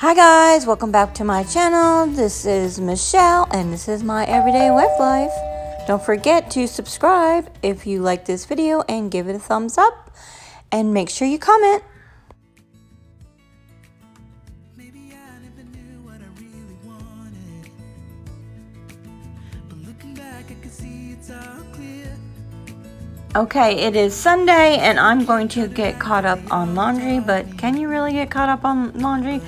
Hi guys, welcome back to my channel. This is Michelle and this is my everyday wife life. Don't forget to subscribe if you like this video and give it a thumbs up and make sure you comment. Maybe I never knew what I really wanted, but looking back I can see it's all clear. Okay, it is Sunday and I'm going to get caught up on laundry, but can you really get caught up on laundry?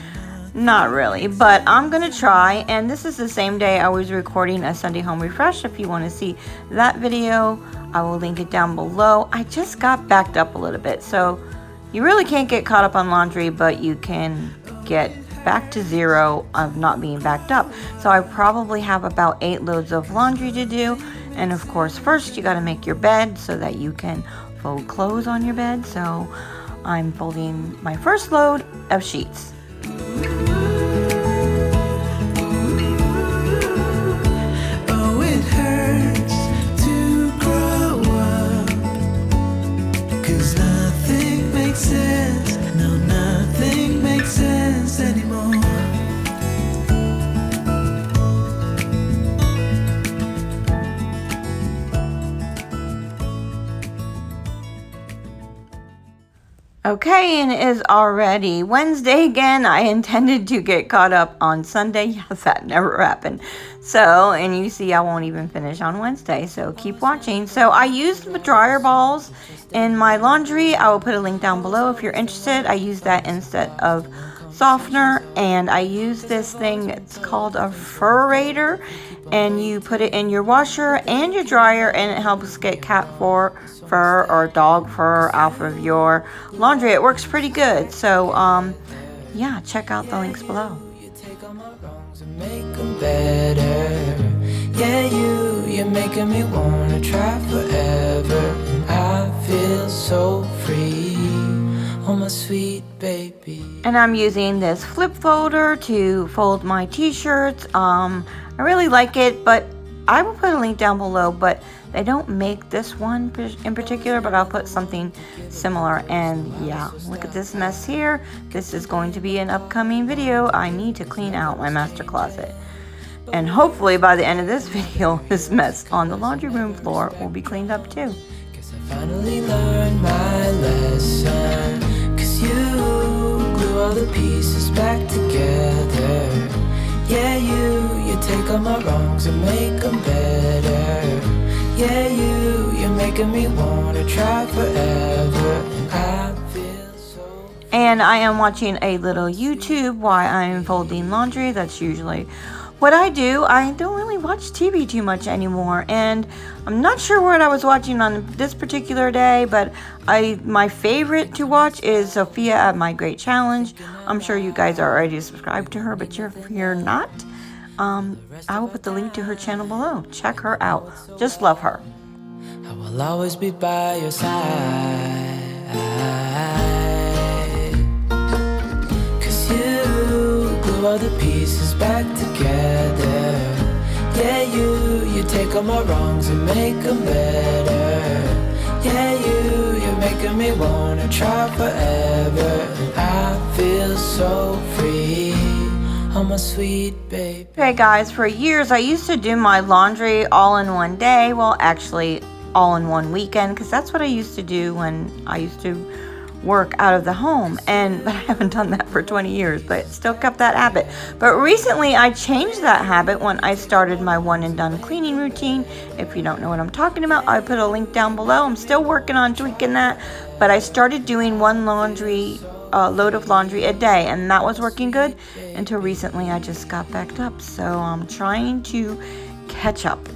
Not really, but I'm gonna try. And this is the same day I was recording a Sunday home refresh. If you want to see that video, I will link it down below. I just got backed up a little bit, so you really can't get caught up on laundry, but you can get back to zero of not being backed up. So I probably have about 8 loads of laundry to do. And of course, first you got to make your bed so that you can fold clothes on your bed. So I'm folding my first load of sheets. Oh, it hurts to grow up, 'cause nothing makes sense. No, nothing makes sense anymore. Okay, and it is already Wednesday again. I intended to get caught up on Sunday. Yes, that never happened. So, and you see I won't even finish on Wednesday, so keep watching. So I used the dryer balls in my laundry. I will put a link down below if you're interested. I use that instead of softener, and I use this thing. It's called a furrator, and you put it in your washer and your dryer, and it helps get cat fur or dog fur out of your laundry. It works pretty good. So yeah, check out the links below. You take all my wrongs and make them better. Yeah, you're making me wanna try forever. I feel so free. Oh, my sweet baby. And I'm using this flip folder to fold my t-shirts. I really like it, but I will put a link down below, but they don't make this one in particular, but I'll put something similar. And yeah, look at this mess here. This is going to be an upcoming video. I need to clean out my master closet. And hopefully by the end of this video, this mess on the laundry room floor will be cleaned up too. Guess I finally learned my lesson, 'cause you glue all the pieces back together. Yeah, you take all my wrongs and make them better. Yeah, you're making me wanna try forever. And I feel so. And I am watching a little YouTube while I'm folding laundry. That's usually what I do. I don't really watch TV too much anymore, and I'm not sure what I was watching on this particular day, but my favorite to watch is Sophia at My Great Challenge. I'm sure you guys are already subscribed to her, but if you're not, I will put the link to her channel below. Check her out. Just love her. I will always be by your side, 'cause you glue all the pieces back together. Yeah, you take all my wrongs and make them better. Yeah, you're making me wanna try forever. And I feel so free. Oh, my sweet baby. Okay guys, for years I used to do my laundry all in one day. Well, actually all in one weekend, because that's what I used to do when I used to work out of the home. But I haven't done that for 20 years, but still kept that habit. But recently I changed that habit when I started my one and done cleaning routine. If you don't know what I'm talking about, I put a link down below. I'm still working on tweaking that, but I started doing one load of laundry a day, and that was working good until recently. I just got backed up, so I'm trying to catch up.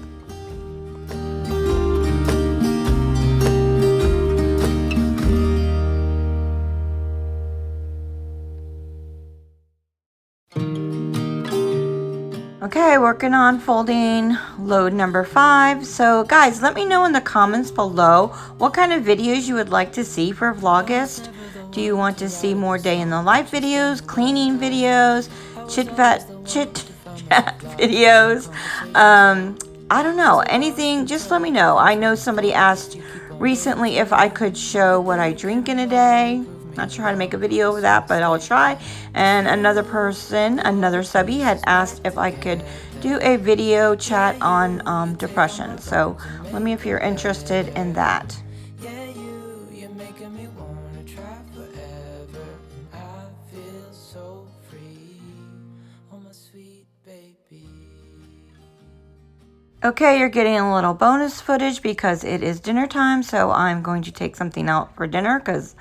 Okay, working on folding load number 5. So guys, let me know in the comments below what kind of videos you would like to see for Vlogust. Do you want to see more day in the life videos, cleaning videos, chit chat videos? I don't know, anything, just let me know. I know somebody asked recently if I could show what I drink in a day. Not sure how to make a video of that, but I'll try. And another person, another subby, had asked if I could do a video chat on depression. So let me know if you're interested in that. Yeah, you're making me wanna try forever. I feel so free, oh my sweet baby. Okay, you're getting a little bonus footage because it is dinner time, so I'm going to take something out for dinner because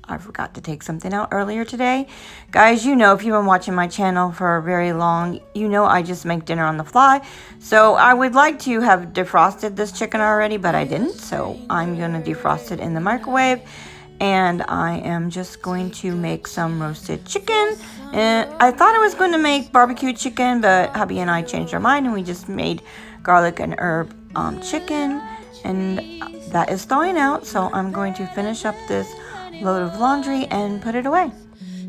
I forgot to take something out earlier today. Guys, you know, if you've been watching my channel for very long, you know I just make dinner on the fly. So I would like to have defrosted this chicken already, but I didn't. So I'm going to defrost it in the microwave. And I am just going to make some roasted chicken. And I thought I was going to make barbecue chicken, but hubby and I changed our mind and we just made garlic and herb chicken. And that is thawing out, so I'm going to finish up this load of laundry and put it away.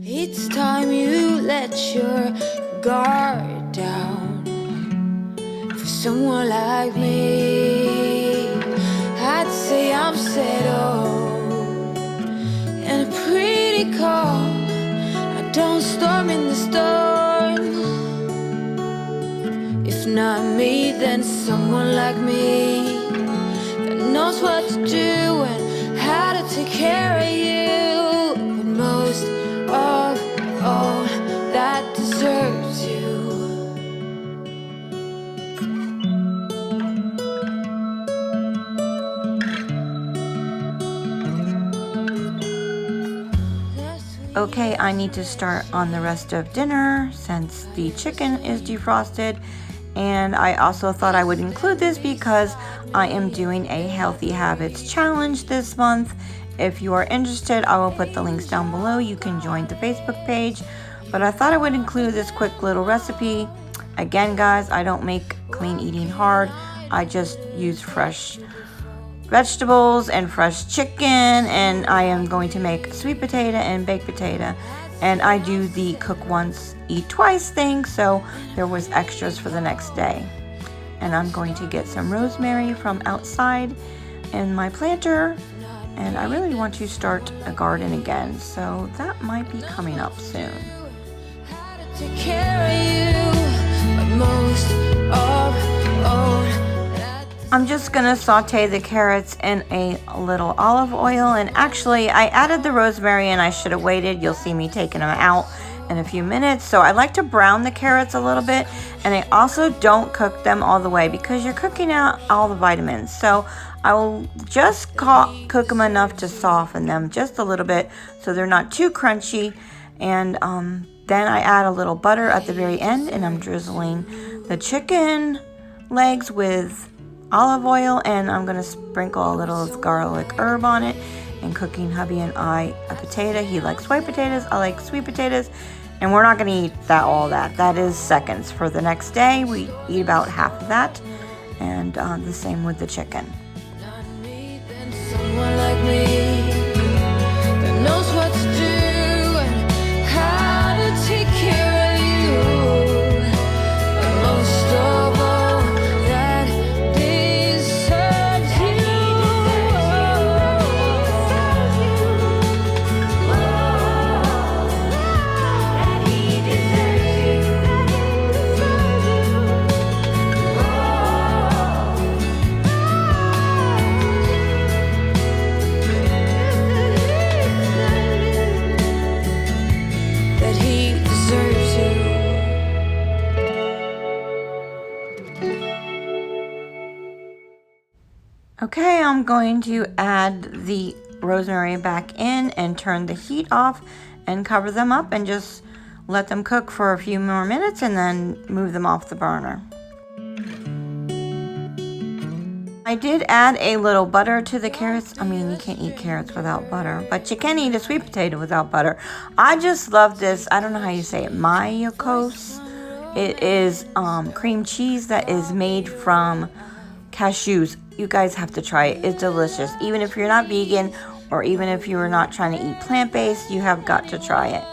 Each time you let your guard down for someone like me, I'd say I'm settled and pretty calm. I don't storm in the storm. If not me, then someone like me that knows what to do and how to take care of you. But most of all, that deserves you. Okay, I need to start on the rest of dinner since the chicken is defrosted. And I also thought I would include this because I am doing a Healthy Habits Challenge this month. If you are interested, I will put the links down below. You can join the Facebook page. But I thought I would include this quick little recipe. Again, guys, I don't make clean eating hard. I just use fresh vegetables and fresh chicken, and I am going to make sweet potato and baked potato. And I do the cook once, eat twice thing, so there was extras for the next day. And I'm going to get some rosemary from outside in my planter. And I really want to start a garden again, so that might be coming up soon. Take care of you, but most of all, I'm just gonna saute the carrots in a little olive oil, and actually I added the rosemary and I should have waited. You'll see me taking them out in a few minutes. So I like to brown the carrots a little bit, and I also don't cook them all the way because you're cooking out all the vitamins. So I will just cook them enough to soften them just a little bit so they're not too crunchy. And then I add a little butter at the very end, and I'm drizzling the chicken legs with olive oil, and I'm going to sprinkle a little garlic herb on it, and cooking hubby and I a potato. He likes white potatoes, I like sweet potatoes, and we're not going to eat all that. That is seconds. For the next day, we eat about half of that, and the same with the chicken. not me, then someone like me that knows what to do and how to take care of you. But most of all, that deserves you. That he deserves you. That he deserves you. Okay, I'm going to add the rosemary back in and turn the heat off and cover them up and just let them cook for a few more minutes and then move them off the burner. I did add a little butter to the carrots. I mean, you can't eat carrots without butter, but you can eat a sweet potato without butter. I just love this. I don't know how you say it. Mayocos. It is cream cheese that is made from cashews. You guys have to try it. It's delicious. Even if you're not vegan, or even if you're not trying to eat plant-based, you have got to try it.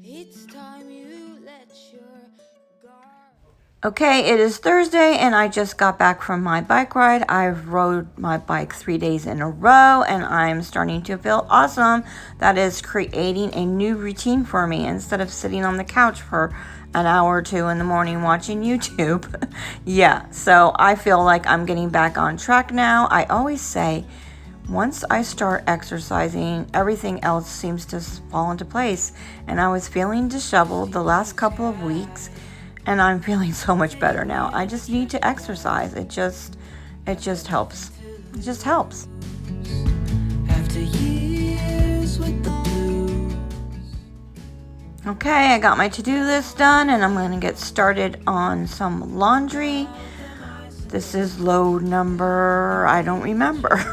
Each time you let your guard. Okay, it is Thursday and I just got back from my bike ride. I've rode my bike 3 days in a row and I'm starting to feel awesome. That is creating a new routine for me instead of sitting on the couch for an hour or two in the morning watching YouTube. Yeah, so I feel like I'm getting back on track now. I always say once I start exercising, everything else seems to fall into place. And I was feeling disheveled the last couple of weeks. And I'm feeling so much better now. I just need to exercise. It just helps. It just helps. After years with the blues. Okay, I got my to-do list done and I'm going to get started on some laundry. This is load number, I don't remember.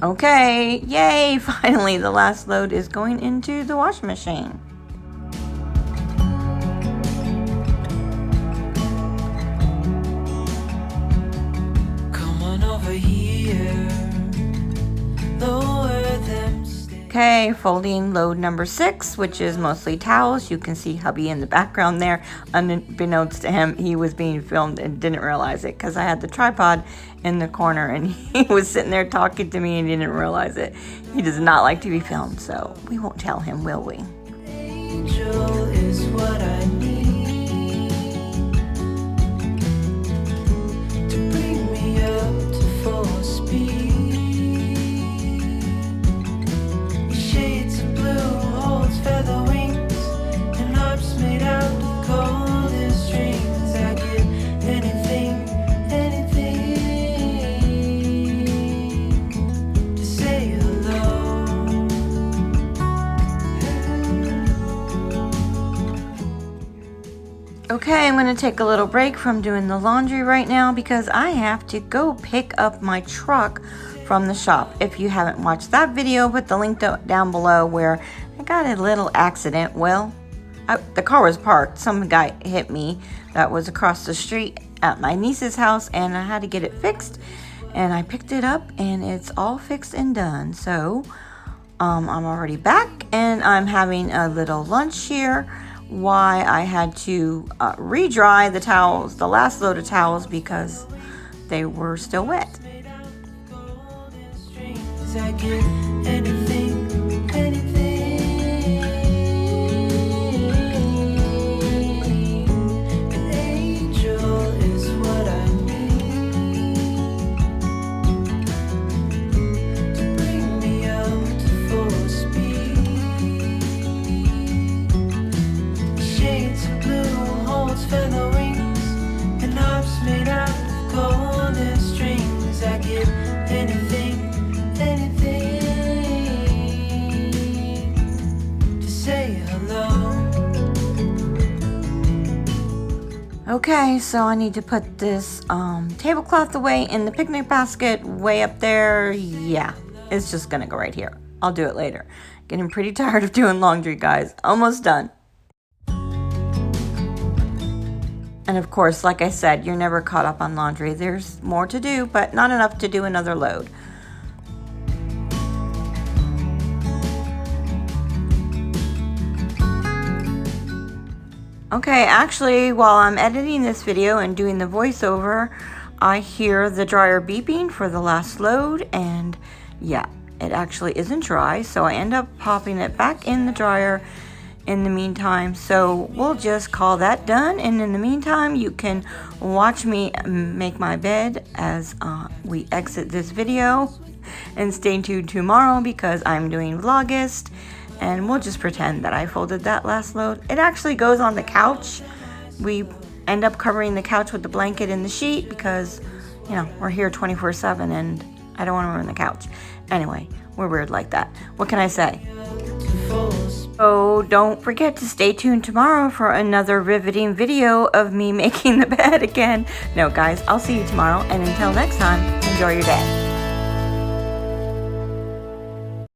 Okay, yay! Finally, the last load is going into the washing machine. Come on over here. Lower them stairs. Okay, folding load number 6, which is mostly towels. You can see hubby in the background there. Unbeknownst to him, he was being filmed and didn't realize it because I had the tripod in the corner and he was sitting there talking to me and didn't realize it. He does not like to be filmed, so we won't tell him, will we? Angel is what I need to bring me up to full speed. Shades of blue holds feather wings and arms made out of golden strings. I give anything to say hello. Okay, I'm going to take a little break from doing the laundry right now because I have to go pick up my truck from the shop. If you haven't watched that video, put the link down below where I got a little accident. Well, the car was parked. Some guy hit me that was across the street at my niece's house and I had to get it fixed. And I picked it up and it's all fixed and done. So I'm already back and I'm having a little lunch here. Why I had to re-dry the towels, the last load of towels, because they were still wet. I give anything. An angel is what I need to bring me up to full speed. Shades of blue holds feather wings and arms made out of golden strings. I give anything to say hello. Okay, so I need to put this tablecloth away in the picnic basket way up there. Yeah, it's just gonna go right here. I'll do it later. Getting pretty tired of doing laundry, guys. Almost done. And of course, like I said, you're never caught up on laundry. There's more to do, but not enough to do another load. Okay, actually, while I'm editing this video and doing the voiceover, I hear the dryer beeping for the last load, and yeah, it actually isn't dry, so I end up popping it back in the dryer in the meantime. So we'll just call that done, and in the meantime, you can watch me make my bed as we exit this video, and stay tuned tomorrow because I'm doing Vlogust. And we'll just pretend that I folded that last load. It actually goes on the couch. We end up covering the couch with the blanket and the sheet because, you know, we're here 24/7 and I don't want to ruin the couch. Anyway, we're weird like that. What can I say? So don't forget to stay tuned tomorrow for another riveting video of me making the bed again. No, guys, I'll see you tomorrow. And until next time, enjoy your day.